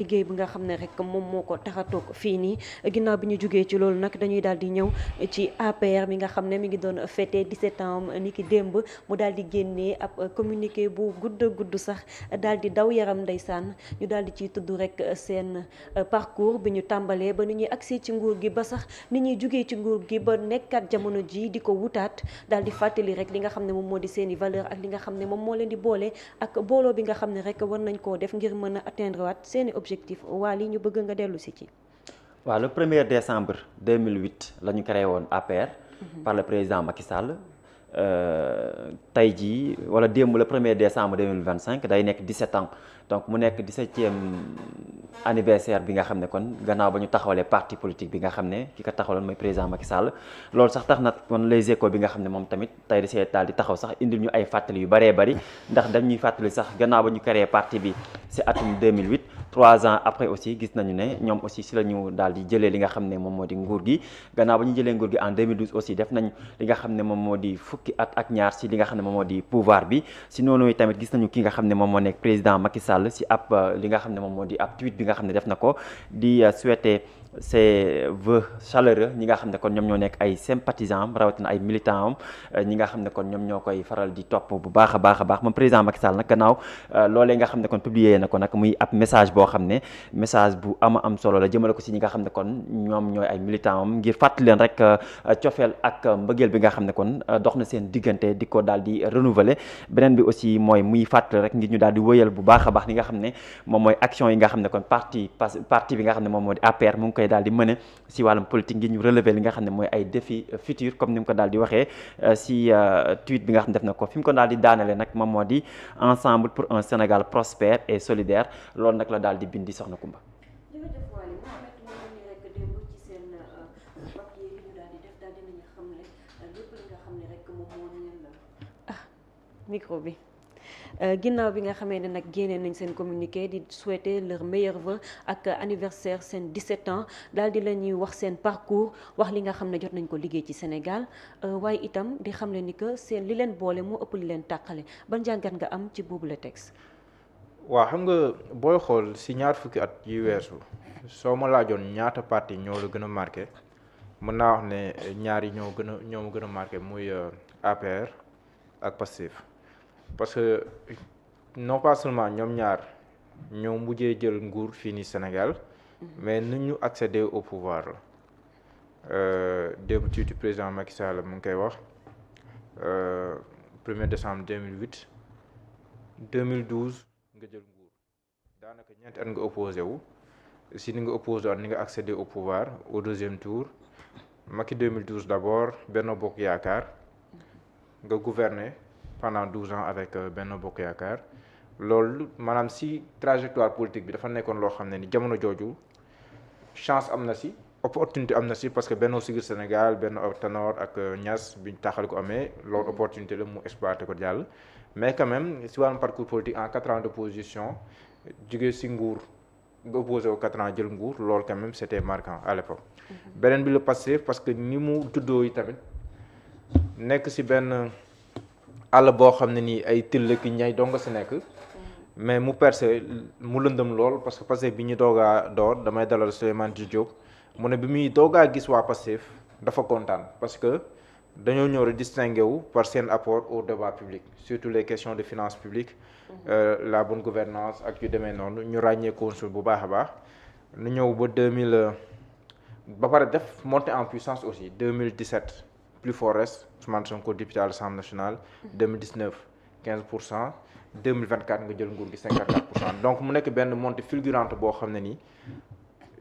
liggéey bi nga xam ne rek moom moo ko tax a toog fii nii ginnaaw bi ñu jógee ci loolu nag dañuy daal di ñëw ci APR mi nga xam ne mi ngi doon fêté 17 ans ni ki démb mu daal di génnee ab communiqué bu gudd sax daal di daw yaram ndeysaan ñu daal di ciy tudd rek seen parcours bi ñu tàmbalee ba ni ñuy accès ci nguur gi ba sax ni ñuy jógee ci nguur gi ba nekkaat jamono ji di ko wutaat daal di fàttali rek li nga xam ne moom moo di seeni valeur ak li nga xam ne moom moo leen di boole ak booloo bi nga xam ne rek war nañ koo def ngir mën a atteindre waat seeni objectif waa lii ñu bëgg nga dellu si ci. waaw le 1er décembre 2008 la ñu créé woon APR. par le président Macky Sall. tey jii wala démb le 1er décembre 2025 day nekk 17 ans donc mu nekk 17e anniversaire bi nga xam ne kon gannaaw ba ñu taxawalee parti politique bi nga xam ne ki ko taxawaloon mooy président Macky Sall loolu sax tax na kon les échos bi nga xam ne moom tamit tey da see daal di taxaw sax indil ñu ay fàttali yu bëree bëri ndax dañuy fàttali sax gannaaw ba ñu créé parti bi si atum 2008 3 ans après aussi gis nañu ne ñoom aussi si la ñu daal di jëlee li nga xam ne moom moo di nguur gi gannaaw ba ñu jëlee nguur gi en 2012 aussi def nañ li nga xam ne moom moo di fukki at ak ñaar si li nga xam ne moom moo di pouvoir bi si noonu tamit gis nañu ki nga xam ne moom moo nekk président Macky Sall si ab li nga xam ne moom moo di ab tweet bi nga xam ne def na ko di souhaiter ses vœux chaleureux ñi nga xam ne kon ñoom ñoo nekk ay sympathisants am rawatina ay militants am ñi nga xam ne kon ñoom ñoo koy faral di topp bu baax a baax moom président Macky Sall nag gannaaw loolee nga xam ne kon publié na ko nag muy ab message boo xam ne message bu am solo la jëmale ko si ñi nga xam ne kon ñoom ñooy ay militants am ngir fàttali leen rek cofeel ak mbëggeel bi nga xam ne kon dox na seen diggante di ko daal di renouveler beneen bi aussi mooy muy fàttali rek ngir ñu daal di wëyal bu baax a baax li nga xam ne moom mooy action yi nga xam ne kon parti bi nga xam ne moom moo di APR mu ngi koy daal di mëne si wàllum politique ngir ñu relever li nga xam ne mooy ay défis futurs comme ni mu ko daal di waxee si tweet bi nga xam ne def na ko fi mu ko daal di daanale nag moom moo di ensemble pour un Sénégal prospère et solidaire loolu nag la daal di bindi soxna Kumba. micro bi ginnaaw bi nga xamee ne nag génnee nañ seen communiqué di souhaiter leur meilleur vœu ak anniversaire seen 17 ans daal di la ñuy wax seen parcours wax li nga xam ne jot nañ ko liggéey ci Sénégal waaye itam di xam le ni que seen li leen boole moo ëpp li leen tàqale ban jàngat nga am ci boobu la texte. waaw xam nga booy xool si ñaar fukki at yi weesu soo ma laajoon ñaata parti ñoo la gën a marqué mën naa wax ne ñaar yi ñoo ma gën a marqué muy APR ak Pastef. parce que non pas seulement ñoom ñaar ñoo mujjee jël nguur fii nii Sénégal mais nu ñu accéder au pouvoir la démb ci président Macky Sall mu ngi koy wax 1er décembre 2008 2012 nga jël nguur daanaka ñeenti at nga opposé wu si ni nga opposé at ni nga accéder au pouvoir au deuxième tour Macky 2012 d'abord Benno Bokk Yaakaar nga gouverner pendant 12 ans avec Benno Bokk Yaakaar loolu maanaam si trajectoire politique bi dafa nekkoon loo xam ne ni jamono jooju chance am na si opportunité am na si parce que Benno Siggil Sénégal Benno Tanor ak Niass biñ taxal ko amee loolu opportunité la mu exploité ko jàll mais quand même si wàllum parcours politique en 4 ans d'opposition jógee si nguur nga opposé au 4 ans jël nguur loolu quand même c'était marquant à l'époque beneen bi la Pastef parce que ni mu tuddoo yi tamit nekk si benn àll boo xam ne nii ay till ki ñay doo nga si nekk mais mu percé mu lëndëm lool parce que Pastef bi ñu doogaa door damay dalal Souleymane Diop mu ne bi muy doogaa gis waa Pastef dafa kontaan parce que dañoo ñëw rek distingué wu par seen apport au débat public surtout les questions de finances publiques la bonne gouvernance ak yu demee noonu ñu ràññee consul bu baax a baax nu ñëw ba 2000 ba pare def monter en puissance aussi 2017 plus fort reste Ousmane Sonko député à l'Assemblée nationale 2019 15% 2024 nga jël nguur gi 54% donc mu nekk benn montée fulgurante boo xam ne nii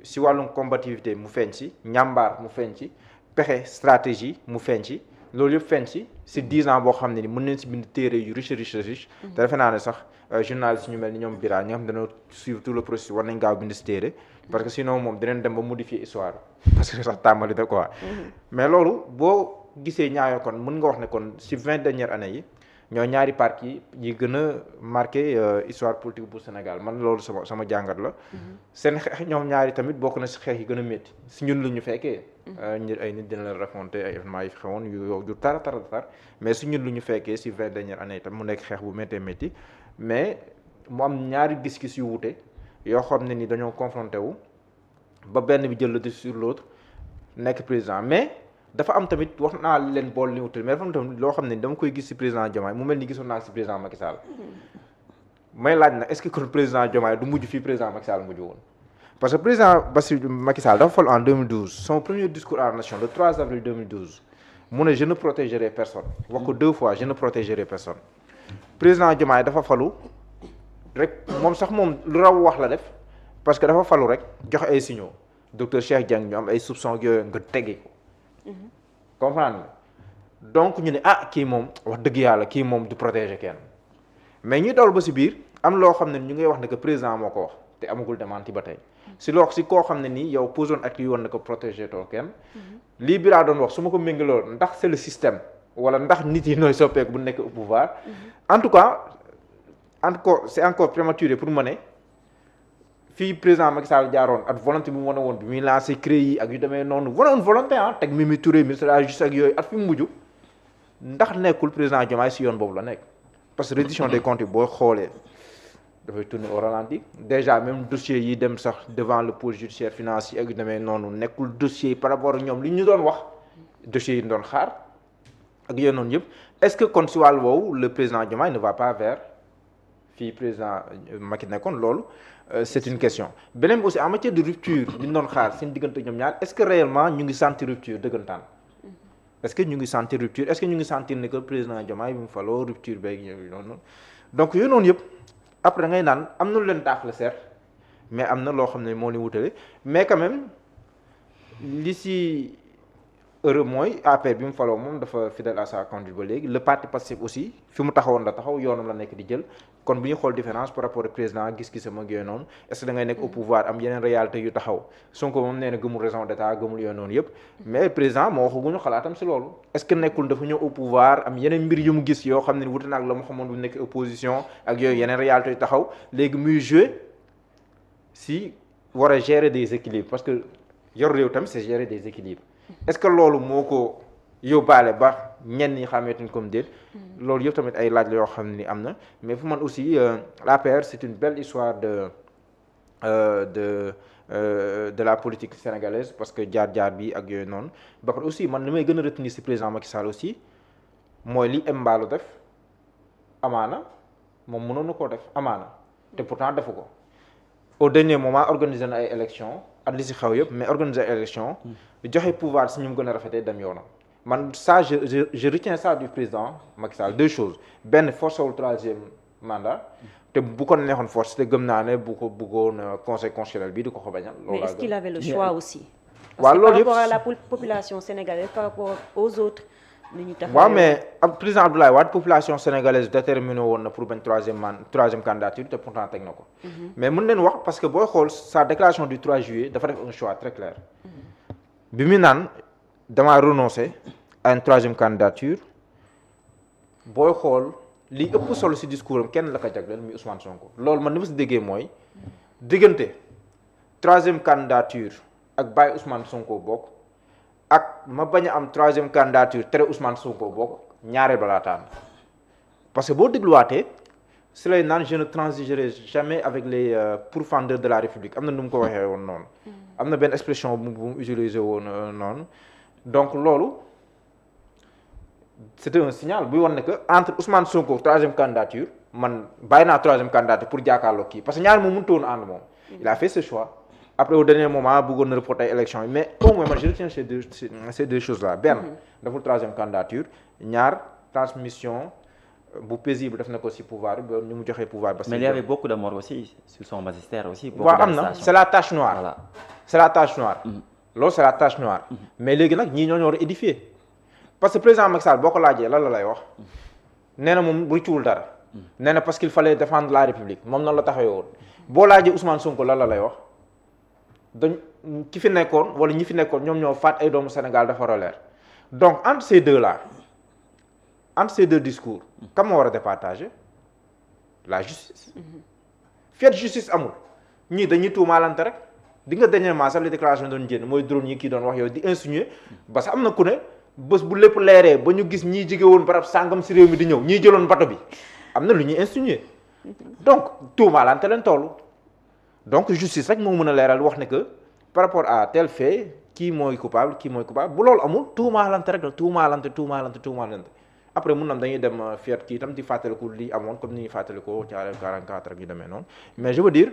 si wàllum combativité mu feeñ ci ñàmbaar mu feeñ ci pexe stratégie mu feeñ ci loolu yëpp feeñ si 10 ans boo xam ne ni mën nañ si bind téere yu riche te defe naa ne sax journaliste ñu mel ni ñoom Bira ñi nga xam ne dañoo suivre tout le processus war nañ gaaw bind si téere parce que sinon moom dinañ dem ba modifier histoire parce que sax tàmbali da quoi mais loolu boo gisee ñaayoo kon mën nga wax ne kon si 20 dernières années yi ñoo ñaari parti yi gën a marqué histoire politique bu Sénégal man loolu sama jàngat la seen xeex ñoom ñaari tamit bokk na si xeex yi gën a métti si ñun lu ñu fekkee ay nit dina la raconter ay événements yi fi xewoon yu tar mais si ñun lu ñu fekkee si 20 dernières années yi tam mu nekk xeex bu méttee métti mais mu am ñaari gis-gis yu wute yoo xam ne ni dañoo confronté wu ba benn bi jël le dessus sur l'autre nekk président. mais dafa am tamit wax naa leen bool li wutal mais dafa am tamit loo xam ne dama koy gis ci président Diomaye mu mel ni gisoon naa ci président Macky Sall may laaj na est-ce que kon président Diomaye du mujj fii président Macky Sall mujj woon. parce que président Bassirou Macky Sall dafa fal en 2012 son premier discours à la nation le 3 avril 2012 mu ne je ne protégerai personne wax ko 2 fois je ne protégerai personne. président Diomaye dafa falu rek moom sax moom lu raw wax la def parce que dafa falu rek joxe ay signaux docteur Cheikh Dieng ñu am ay soupçons yooyu nga tegi ko. comprendre nga donc ñu ne kii moom wax dëgg yàlla kii moom du protéger kenn mais ñuy dawal ba si biir am loo xam ne ñu ngay wax ne que président moo ko wax te amagul démenti ba tey si koo xam ne nii yow posoon acte yi woon na ko protéger too kenn. lii Bira doon wax su ma ko méngaloo ndax c'est le système wala ndax nit yi nooy soppeeku bu nekk au pouvoir. en tout cas c'est encore prématuré pour ma ne fii président Macky Sall jaaroon ak volonté bi mu wane woon bi muy lancé CREI yi ak yu demee noonu wane woon volonté teg Mimi Touré ministre de la justice ak yooyu at fi mu mujj ndax nekkul président Diomaye si yoon boobu la nekk parce que reddition des comptes boo xoolee dafay tourner au ralenti déjà même dossier yi dem sax devant le pôle judiciaire financier ak yu demee noonu nekkul dossier par rapport ak ñoom li ñu doon wax dossiers yi ñu doon xaar ak yooyu noonu yëpp est-ce que kon si wàllu woowu le président Diomaye ne va pas vers fii président Macky nekkoon loolu c'est une question beneen bi aussi en matière de rupture li ñu doon xaar seen diggante ñoom ñaar est-ce que réellement ñu ngi sentir rupture dëggantaan est-ce que ñu ngi sentir rupture est-ce que ñu ngi sentir ne que président Diomaye bi mu faloo rupture beeg yooyu noonu donc yooyu noonu yëpp après da ngay naan am na lu leen taaxle certes mais am na loo xam ne moo ni wutale mais quand même li si heureux mooy APR bi mu faloo moom dafa fidèle à sa conduite ba léegi le parti Pastef aussi fi mu taxawoon la taxaw yoonam la nekk di jël kon bu ñu xool différence par rapport ak président gis-gisam ak yooyu noonu est-ce que da ngay nekk au pouvoir am yeneen réalité yu taxaw Sonko moom nee na gëmul raison d'état gëmul yooyu noonu yëpp mais président moo waxaguñu xalaatam si loolu est-ce que nekkul dafa ñëw au pouvoir am yeneen mbir yu mu gis yoo xam ne wute na ak la mu xamoon bu nekk opposition ak yooyu yeneen réalité yu taxaw léegi muy jouer si war a gérer des équilibres parce que yor réew tamit c'est gérer des équilibres est-ce que loolu moo ko yóbbaale ba ñenn ñi xameetuñ comme déet loolu yëpp tamit ay laaj la yoo xam ni am na mais fu man aussi l'APR c'est une belle histoire de la politique sénégalaise parce que jaar-jaar bi ak yooyu noonu ba pare aussi man li may gën a retenir ci président Macky Sall aussi mooy li Embalo def amaana moom mënoon na koo def amaana te pourtant defu ko au dernier moment organiser na ay élections at li ci xew yëpp mais organiser ay élections joxe pouvoir si ñu mu gën a rafetee dem yoonam man ça je retiens ça du président Macky Sall 2 choses benn force wul 3e mandat te bu ko neexoon force te gëm naa ne bu ko bëggoon conseil constitutionnel bi di ko bañal. mais est-ce qu'il avait le choix aussi. waaw loolu yëpp par rapport à la population sénégalaise par rapport aux autres. waaw mais président Abdoulaye Wade population sénégalaise déterminé woon na pour bañ troisième candidature te pourtant teg na ko. mais mën leen wax parce que booy xool sa déclaration du 3 juillet dafa def un choix très clair. bi mu naan damaa renoncer à une 3e candidature booy xool li ëpp solo ci discours am kenn la ko jagleel muy Ousmane Sonko loolu man ni ma ci déggee mooy diggante 3e candidature ak bàyyi Ousmane Sonko bokk ak ma bañ a am 3e candidature tere Ousmane Sonko bokk ñaareel balaa tànn parce que boo dégluwaatee si lay naan je ne transigerai jamais avec les pourfendeurs de la République am na nu mu ko waxee woon noonu. am na benn expression bu mu utiliser woon noonu donc loolu c'était un signal buy wan ne que entre Ousmane Sonko 3e candidature man bàyyi naa 3e candidature pour jàkkaarloo kii parce que ñaari moom mënut a woon ànd moom. il a fait ce choix après au dernier moment bëggoon na reporter ay élections yi mais au moins man je retiens ces deux choses là benn deful 3e candidature ñaar transmission bu paisible def na ko ci pouvoir bi ñu mu joxee pouvoir. mais il y avait beaucoup de morts aussi sur son magistère aussi. waaw am na c'est la tache noire. voilà c'est la tache noire. loolu c'est la tache noire. mais léegi nag ñii ñoo war a édifier parce que président Macky Sall boo ko laajee lan la lay wax nee na moom rëccuwul dara. nee na parce qu'il fallait défendre la République moom noonu la taxawee woon boo laajee Ousmane Sonko lan la lay wax dañ ki fi nekkoon wala ñi fi nekkoon ñoom ñoo faat ay doomu Sénégal dafa war a leer donc entre ces deux là. entre ces deux discours kan moo war a départager la justice fiat justice amul ñii dañuy tuumaalante rek di nga dernièrement sax les déclarations doon génn mooy drone yi kii doon wax yow di insinuer parce que am na ku ne bés bu lépp leeree ba ñu gis ñii jóge woon barab sàngam si réew mi di ñëw ñii jëloon bato bi am na lu ñuy insinuer donc tuumaalante leen toll donc justice rek moo mën a leeral wax ne que par rapport à tel fait kii mooy coupable bu loolu amul tuumaalante rek la tuumaalante après mun nam dañuy dem fiat kii itam di fàttaliku li amoon comme ni ñuy fàttalikoo Thiaroye 44 ak yu demee noonu mais je veux dire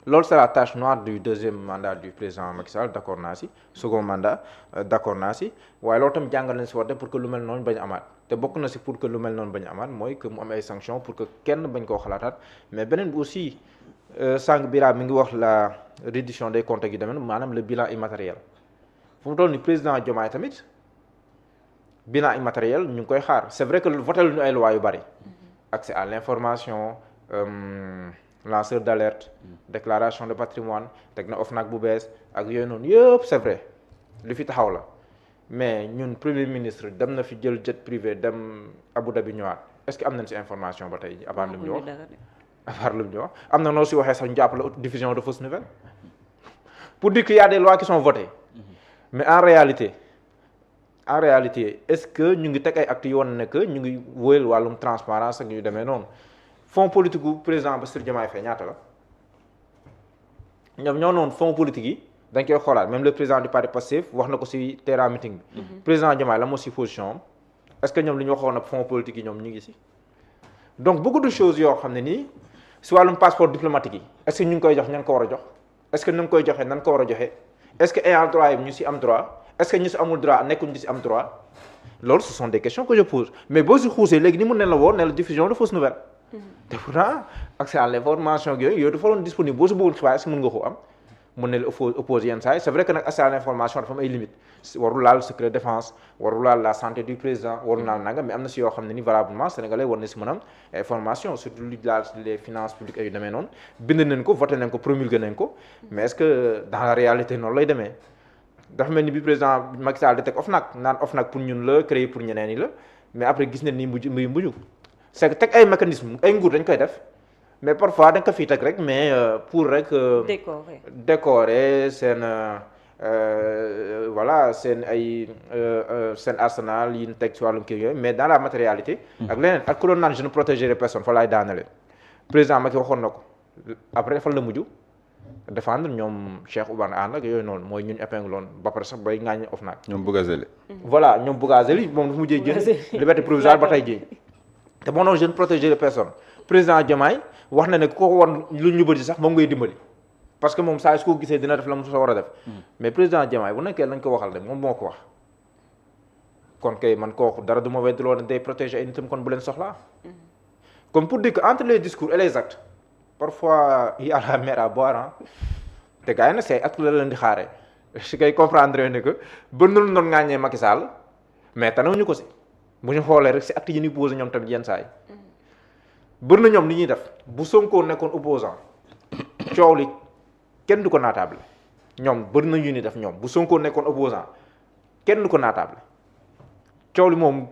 loolu c'est la tâche noire du deuxième mandat du président Macky Sall d'accord naa si second mandat d'accord naa si waaye loolu tam jàngal nañ si war def pour que lu mel noonu bañ amaat te bokk na si pour que lu mel noonu bañ amaat mooy que mu am ay sanctions pour que kenn bañ koo xalaataat mais beneen bi aussi sànq Bira mi ngi wax la reddition des comptes yi demee noonu maanaam le bilan immatériel fu mu toll ni président Diomaye tamit bilan immatériel ñu ngi koy xaar c'est vrai que voté lu ñu ay lois yu bari accès à l'information lanceur d'alerte déclaration de patrimoine teg na OFNAC bu bees ak yooyu noonu yëpp c'est vrai li fi taxaw la mais ñun premier ministre dem na fi jël jet privé dem Abu Dhabi ñëwaat est-ce que am nañ ci information ba tey à part lu ñu wax am na noo si waxee sax ñu jàpp la diffusion de fausses nouvelles pour dire qu'il y a des lois qui sont votées mais en réalité est-ce que ñu ngi teg ay actes yoon ne que ñu ngi wóyal wàllum transparence ak ñu demee noonu fonds politique gu président Bassirou Diomaye Faye ñaata la ñoom ñoo noonu fonds politique yi dañ koy xoolaat même le président du parti Pastef wax na ko ci terrain meeting bi président Diomaye la moo ci position am est-ce que ñoom li ñu waxoon ak fonds politique yi ñoom ñu ngi ci donc beaucoup de choses yoo xam ne nii ci wàllum passeport diplomatique yi est-ce que ñu ngi koy jox ñan ko war a jox est-ce que ñu ngi koy joxe nan ko war a joxe est-ce que ayant droit yi ñu ci am droit est-ce que ñu ci amul droit nekkuñu ci am droit loolu ce sont des questions que je pose mais boo ci xuusee léegi ni mun ne la woo ne la diffusion de fausses nouvelles te pourtant accès à l'information yooyu dafa doon disponible boo si bëggul xibaar est-ce que mën nga ko am mën na la opposer yenn saa yi c'est vrai que nag accès à l'information dafa am ay limites warul laal secret défense warul laal la santé du président warul laal nanga mais am na si yoo xam ne ni valablement sénégalais war na si mën a am information surtout lu laal les finances publiques ay yu demee noonu bind nañ ko voté nañ ko promulgué nañ ko mais est-ce que dans la réalité noonu lay demee dafa mel ni bi président Macky Sall di teg OFNAC naan OFNAC pour ñun la créé pour ñeneen ñi la mais après gis nañ ni mbuju c'est que teg ay mécanismes ay nguur dañ koy def mais parfois dañ ko fii teg rek mais pour rek décorer seen voilà seen ay seen arsenal yi ñu teg ci wàllum kii yooyu mais dans la matérialité ak leneen ak ku doon naan je ne protégerai personne fa laay daanale président Macky waxoon na ko après defal la mujj défendre ñoom Cheikh Oumar Anne ak yooyu noonu mooy ñun épingle loon ba pare sax bay ngaañ OFNAC ñoom Bougazeli voilà ñoom Bougazeli moom dafa mujjee génn liberté provisoire ba tey jii te moo noonu je ne protégerai personne président Diomaye wax na ne ku ko woon lu ñu bëri sax moom ngay dimbali parce que moom saa su ko gisee dina def la mu sa war a def mais président Diomaye bu nekkee lañ ko waxal de moom moo ko wax kon kay man kooku dara du ma weddiloo ne day protéger ay nitam kon bu leen soxlaa comme pour dire que entre les discours et les actes parfois il y a la mer à boire te gars yi nag say actes la leen di xaaree si kay comprendre ne que ba noonu noonu ŋaañee Macky Sall mais tanewuñu ko si bu ñu xoolee rek si actes yi ñuy posé ñoom tamit yenn saa yi bëri na ñoom li ñuy def bu Sonko nekkoon opposant coow li kenn du ko naatable ñoom bëri na ñu ni def ñoom bu Sonko nekkoon opposant kenn du ko naatable coow li moom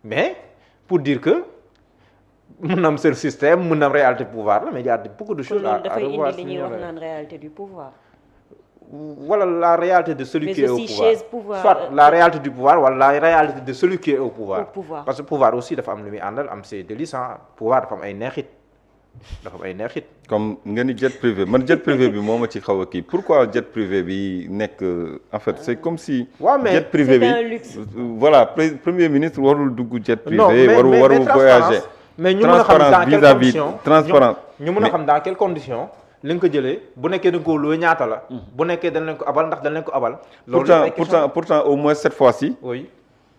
mais pour dire que mën na am seen système mën na am réalité du pouvoir la mais il y a beaucoup de choses à revoir dafay indi li ñuy wax naan réalité du pouvoir. Voilà la réalité de celui qui est au pouvoir. Soit la réalité du pouvoir wala la réalité de celui qui est au pouvoir. Parce que pouvoir aussi dafa am lu muy àndal am ses délices pouvoir dafa am ay neexit comme nga ni jet privé man jet privé bi moo ma ci xaw a kii pourquoi jet privé bi nekk en fait c'est comme si. jet privé bi voilà premier ministre warul dugg jet privé. warul voyager. mais ñu mën a xam dans quelles conditions transparence ñu mën a xam dans quelles conditions. li nga ko jëlee bu nekkee da nga ko loué ñaata la. bu nekkee dañ leen ko abal ndax dañ leen ko abal. loolu pourtant au moins cette fois-ci. oui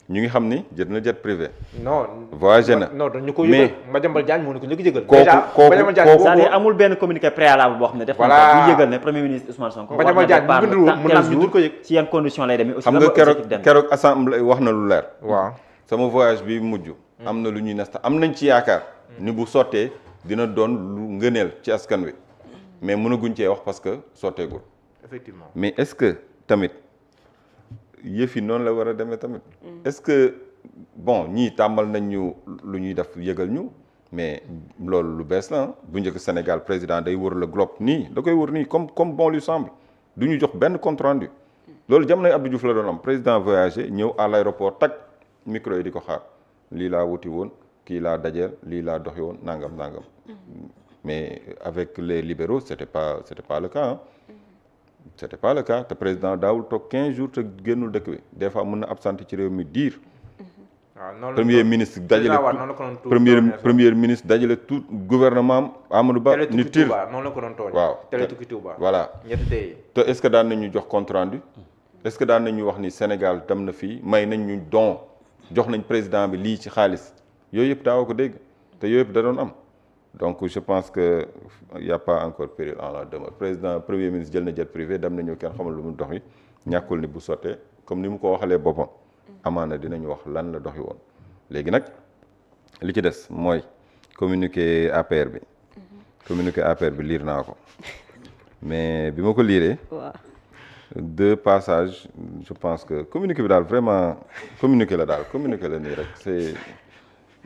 ñu ngi xam ni jët na jet privé. non voyagé na non ñu ko yëgal Madiambal Diagne moo ne ko ñu ko yëgal. c'est-à-dire amul benn communiqué préalable boo xam ne def na ko bu yëgal ne premier ministre Ousmane Sonko. Madiambal Diagne bu bindul woon mën naa ñu ko yëg ci yan conditions lay demee aussi. xam nga keroog assemblée wax na lu leer. waaw sama voyage bi mujj. am na lu ñuy nesta am nañ ci yaakaar. ni bu sottee dina doon lu ngëneel ci askan wi. mais mënaguñ cee wax parce que sotteegul. Effectivement mais est-ce que tamit yëf yi noonu la war a demee tamit. est-ce que bon ñii tàmbal nañ ñu lu ñuy def yëgal ñu mais loolu lu bees la bu njëkk Sénégal président day wër le globe nii da koy wër nii comme bon lui semble du ñu jox benn compte rendu. loolu jamonoy Abdou Diouf la doon am président voyagé ñëw à l'aéroport tag micro yi di ko xaar lii laa wuti woon kii laa dajeel lii laa doxi woon nangam. mais avec les libéraux c'était pas le cas c'était pas le cas te président daawul toog 15 jours te génnul dëkk bi des fois mën na absenté ci réew mi diir. premier ministre dajale premier ministre dajale tout gouvernement Amadou Ba ni tir noonu la ko doon tooñ waaw télé tukki Touba voilà te est-ce que daan nañu jox compte rendu est-ce que daan nañu wax ni Sénégal dem na fii may nañ ñu don jox nañ président bi lii ci xaalis yooyu yëpp daawoo ko dégg te yooyu yëpp da doon am donc je pense que y a pas encore péril en la demeure président premier ministre jël na jet privé dem nañu kenn xamul lu mu doxi ñàkkul ni bu sottee comme ni mu ko waxalee boppam amaana dinañu wax lan la doxi woon léegi nag li ci des mooy communiqué APR bi liir naa ko mais bi ma ko liiree deux passages je pense que communiqué bi daal vraiment communiqué la nii rek c'est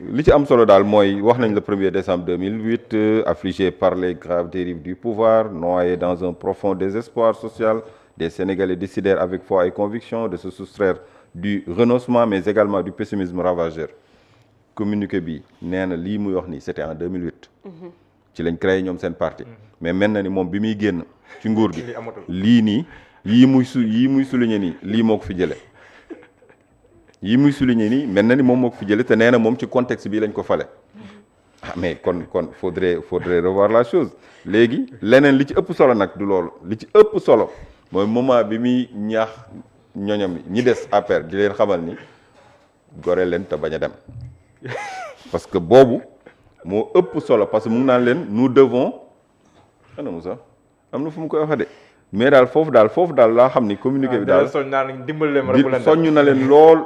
li ci am solo daal mooy wax nañ le 1er décembre 2008 affligé par les graves dérives du pouvoir noyé dans un profond désespoir social des Sénégalais décidèrent avec foi et conviction de se soustraire du renoncement mais également du pessimisme ravageur communiqué bi nee na lii muy wax nii c'était en 2008 ci lañ créé ñoom seen parti mais mel na ni moom bi muy génn ci nguur gi lii nii yii muy souligné nii lii moo ko fi jële yii muy souligné nii mel na ni moom moo ko fi jële te nee na moom ci contexte bii lañ ko fale mais kon faudrait revoir la chose léegi leneen li ci ëpp solo nag du loolu li ci ëpp solo mooy moment bi muy ñaax ñoñam ñi des APR di leen xamal ni gore leen te bañ a dem parce que boobu moo ëpp solo parce que mu ngi naan leen nous devons xanaa Moussa am na fu mu koy waxee de mais daal foofu daal laa xam ni communiqué bi daal soññ naa leen dimbali leen rek bu leen soññ na leen lool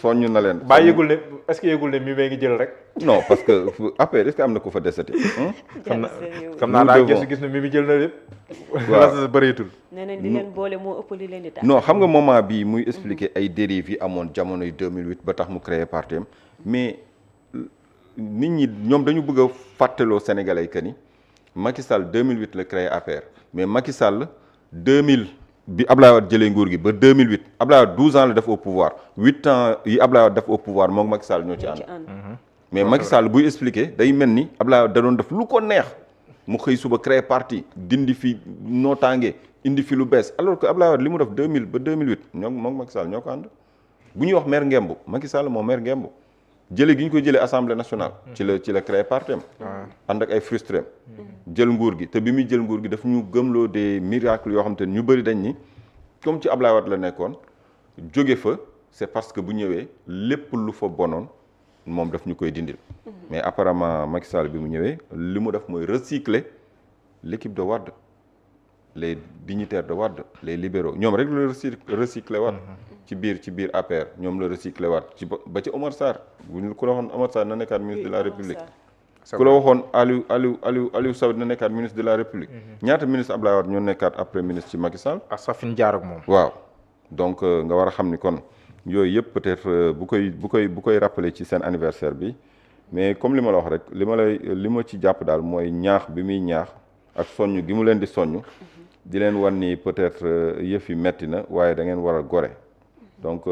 soññ na leen. baa yëgul ne est-ce que yëgul ne mi ngi jël rek. non parce que après est-ce que am na ko fa desati. xam naa daa gis ne mi jël na lépp. waaw la bëreetul. nee nañ li leen boole moo ëpp li leen di tax. non xam nga moment bii muy expliquer ay dérives yi amoon jamonoy 2008 ba tax mu créé parti am mais nit ñi ñoom dañu bëgg a fàttaloo Sénégalais que ni Macky Sall 2008 la créé APR mais Macky Sall 2000 bi Ablaye Wade jëlee nguur gi ba 2008 Ablaye Wade 12 ans la def au pouvoir 8 ans yi Ablaye Wade def au pouvoir moom Macky Sall ñoo ci ànd. mais Macky Sall buy expliquer day mel ni Ablaye Wade da doon def lu ko neex mu xëy suba créé parti dindi fi nootaange indi fi lu bees alors que Ablaye Wade li mu def 2000 ba 2008 ñoom moom Macky Sall ñoo ko ànd bu ñuy wax maire ngemb Macky Sall moo maire ngemb jële gi ñu ko jëlee assemblée nationale. ci la créé parti am. ànd ak ay frustré jël nguur gi te bi muy jël nguur gi daf ñu gëmloo des miracles yoo xam te ne ñu bëri dañ ni comme ci Ablaye Wade la nekkoon jóge fa c'est parce que bu ñëwee lépp lu fa bonoon moom daf ñu koy dindil. mais apparemment Macky Sall bi mu ñëwee li mu def mooy recycler l'équipe de Wade les dignitaires de Wade les libéraux ñoom rek la recycler waat. ci biir APR ñoom la recycler waat ci ba ci Omar Sarr bu ñu ku la waxoon Omar Sarr na nekkaat ministre de la République. ku la waxoon Aliou Sow dina nekkaat ministre de la République. ñaata ministre Abdoulaye Wade ñoo nekkaat après ministre ci Macky Sall. ak sax fi ñu jaar ak moom. waaw donc nga war a xam ni kon yooyu yëpp peut-être bu koy rappeler ci seen anniversaire bi mais comme li ma la wax rek li ma ci jàpp daal mooy ñaax bi muy ñaax ak soññ gi mu leen di soññ. di leen wan ni peut-être yëf yi metti na waaye da ngeen war a gore. donc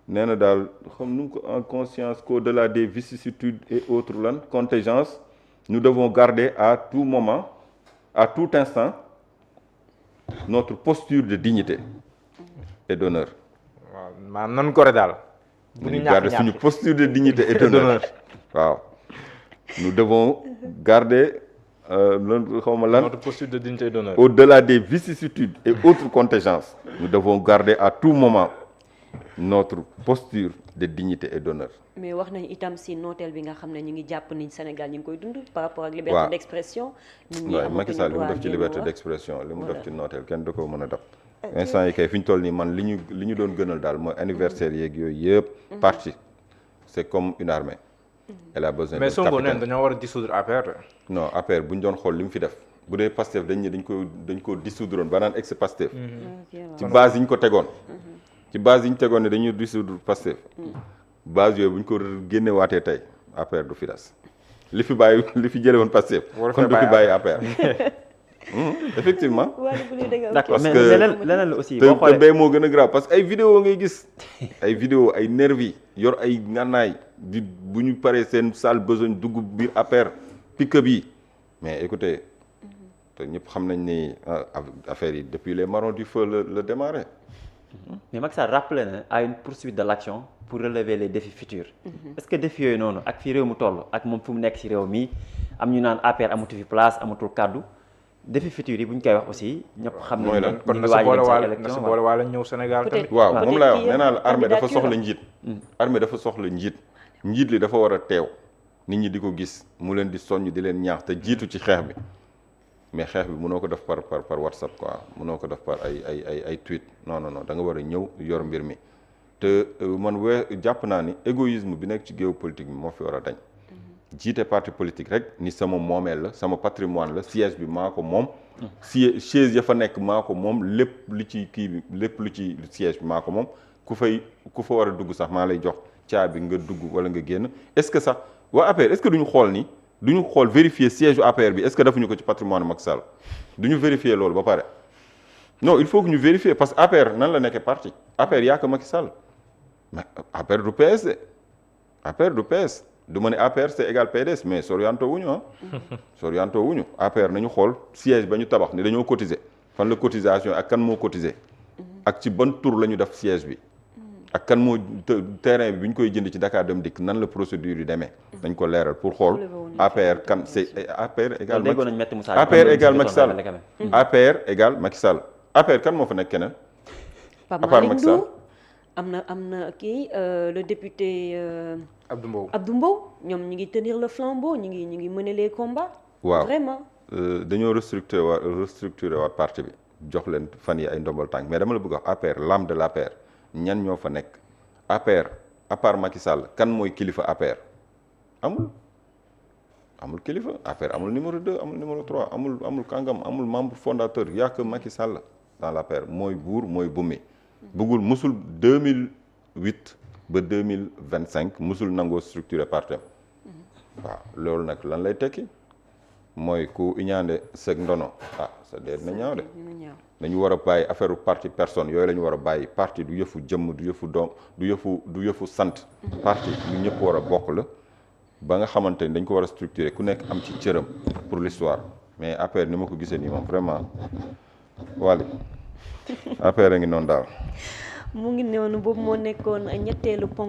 nee na daal xam nu ko en conscience qu'au-delà des vicissitudes et autres lan contingences nous devons garder à tout moment à tout instant notre posture de dignité et d'honneur. waaw maa nan gore daal. bu ñu garder suñu posture de dignité et d'honneur waaw nous devons garder notre posture de dignité et d'honneur. Au-delà des vicissitudes et autres contingences nous devons garder à tout moment notre posture de dignité et d'honneur. mais wax nañ itam si nooteel bi nga xam ne ñu ngi jàpp ni Sénégal ñu ngi koy dund par rapport ak liberté d'expression. nit ñi amatuñu Macky Sall li mu def ci liberté d'expression li mu def ci nooteel kenn da ko mën a def. instant yi kay fi ñu toll nii man li ñu doon gënal daal mooy anniversaire yeeg yooyu yëpp. parti c'est comme une armée. elle a besoin de capitaine. mais Sonko neen dañoo war a dissoudre APR. non APR bu ñu doon xool li mu fi def bu dee Pastef dañ ko dissoudre woon ba naan ex Pastef. ci base yi ñu ko tegoon. ci base yi ñu tegoon ne dañuy dissoudre Pastef base yooyu bu ñu ko génnewaatee tey APR du fi des li fi jële woon Pastef kon du fi bàyyi APR effectivement d'accord parce mais que leneen la aussi boo xoolee te moo gën a grave parce que ay vidéo ngay gis ay vidéo ay nervi yor ay ngànnaay bu ñu paree seen sale besoin dugg biir APR pick-up yi mais écoutez te ñëpp xam nañ ni affaire yi depuis les marrons du feu la démarré. mais Macky Sall rappelé na à une poursuite de l'action pour relever les défis futurs. est-ce que défis yooyu noonu ak fi réew mu toll ak moom fu mu nekk ci réew mi am ñu naan APR amatu fi place amatul kaddu défis futurs yi bu ñu koy wax aussi ñëpp xam nañ ne kon na si boole waale ñëw Sénégal tamit. waaw moom laay wax nee naa la armée dafa soxla njiit. armée dafa soxla njiit li dafa war a teew nit ñi di ko gis mu leen di soññ di leen ñaax te jiitu ci xeex bi. mais xeex bi mënoo ko def par WhatsApp quoi mënoo ko def par ay tweet non da nga war a ñëw yor mbir mi te man jàpp naa ni égoïsme bi nekk ci géopolitique bi moo fi war a dañ. jiite parti politique rek ni sama moomeel la sama patrimoine la siège bi maa ko moom. chaise ya fa nekk maa ko moom lépp lu ci kii bi lépp lu ci siège bi maa ko moom ku fa war a dugg sax maa lay jox caabi nga dugg wala nga génn est-ce que sax waa APR est-ce que duñu xool ni. du ñu xool vérifier siège u APR bi est-ce que defuñu ko ci patrimoine Macky Sall du ñu vérifier loolu ba pare non il faut que ñu vérifier parce que APR nan la nekkee parti APR yaa ko Macky Sall mais APR du PS de APR du PS du ma ne APR c'est égal PDS mais sorianto wuñu sorianto wuñu APR nañu xool siège ba ñu tabax ni dañoo cotiser fan la cotisation ak kan moo cotiser ak ci ban tour la ñu def siège bi ak kan moo terrain bi ñu koy jënd ci Dakar Dem Dikk nan la procédure yi demee dañ ko leeral pour xool APR kan c'est APR égal APR égal Macky Sall APR égal Macky Sall APR kan moo fa nekk keneen à part Macky Sall am na kii le député Abdou Mbow ñoom ñu ngi tenir le flambeau ñu ngi mener les combats waaw vraiment dañoo restructurer waat parti bi jox leen fan yi ay ndombal tànk mais dama la bëgg wax APR l'âme de l'APR ñan ñoo fa nekk APR à part Macky Sall kan mooy kilifa APR amul kilifa APR amul numéro 2 amul numéro 3 amul kàngam amul membre fondateur yaa que Macky Sall dans l'APR mooy buur mooy bumi bëggul musul 2008 ba 2025 musul nangoo structuré parti waaw loolu nag lan lay tekki mooy ku iñaande sëg ndono sa dee dina ñaaw de dañu war a bàyyi affaire parti personne yooyu la ñu war a bàyyi parti du yëfu jëmm du yëfu doom du yëfu sant parti ñu ñëpp war a bokk la ba nga xamante ni dañ ko war a structurer ku nekk am ci cëram pour l'histoire mais APR ni ma ko gisee nii moom vraiment wali APR a ngi noonu daal mu ngi noonu boobu moo nekkoon ñetteelu ponk